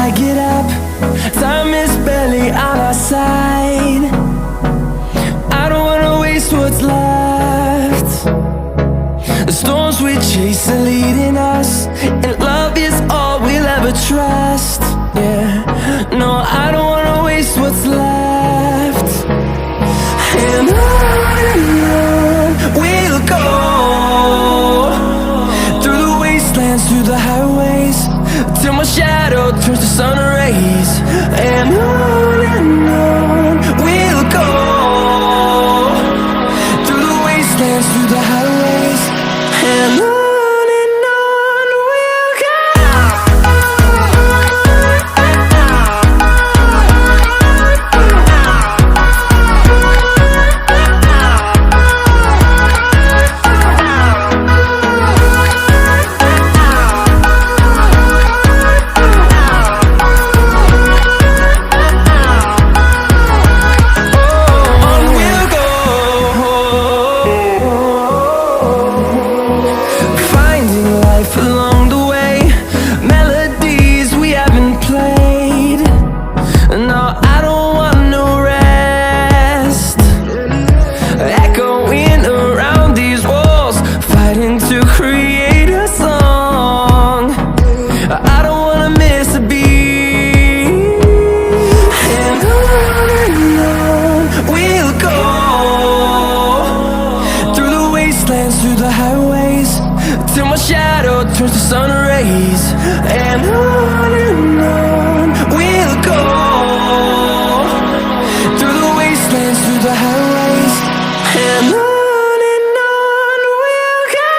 I get up. Time is barely on our side. I don't wanna waste what's left. The storms we chase are leading us, and love is all we'll ever trust. Yeah, no, I don't wanna waste what's left. And on we'll go, through the wastelands, through the highways, till my shadow turns to sun rays. And on we'll go, through the wastelands, through the highways, and on we'll go. Through the highways, till my shadow turns to sun rays. And on we'll go, through the wastelands, through the highways, and on we'll go.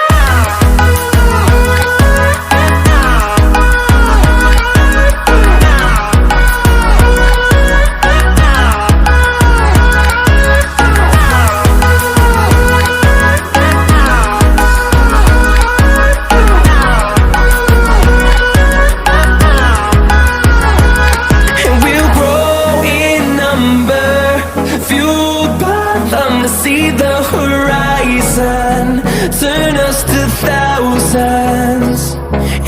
See the horizon, turn us to thousands,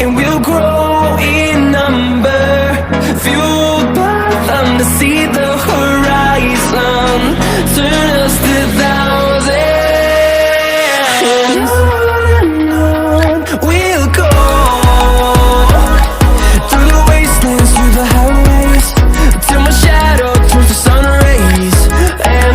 and we'll grow in number, fueled by them. To see the horizon, turn us to thousands, and on we'll go, through the wastelands, through the highways, till my shadow turns to sun rays. And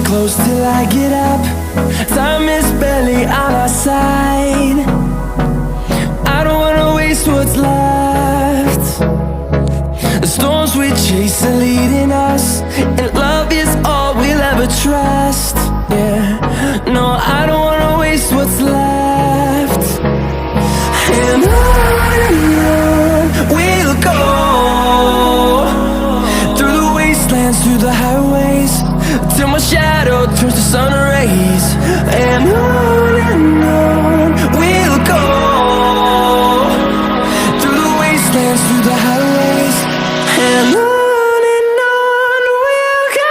close till I get up. Time is barely on our side. I don't wanna waste what's left. The storms we chase are leading us, and love is all we'll ever trust. Yeah, no, I don't wanna waste what's left. And on we'll go, through the wastelands, through the highways, till my shadow turns to sun rays. And on we'll go, through the wastelands, through the highways, and on we'll go.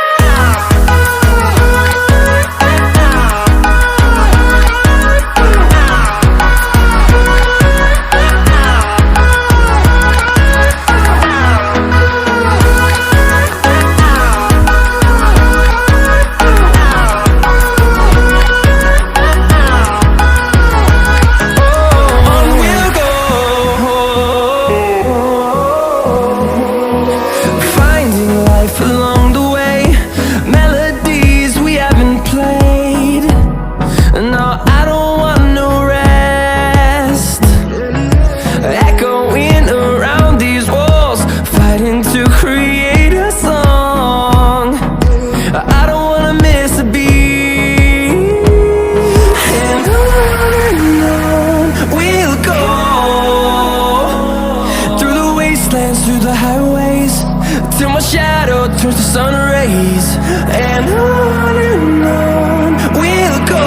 and on we'll go,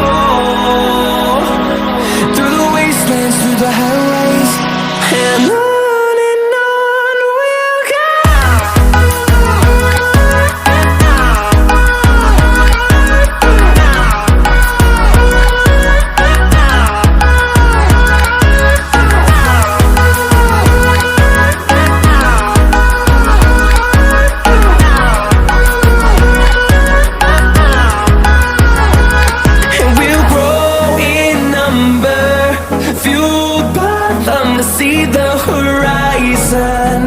through the wastelands, through the highways, and on we'll go. See the horizon,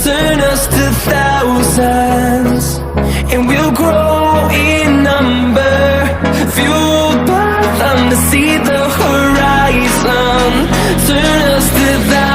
turn us to thousands, and we'll grow in number, fueled by them to see the horizon, turn us to thousands.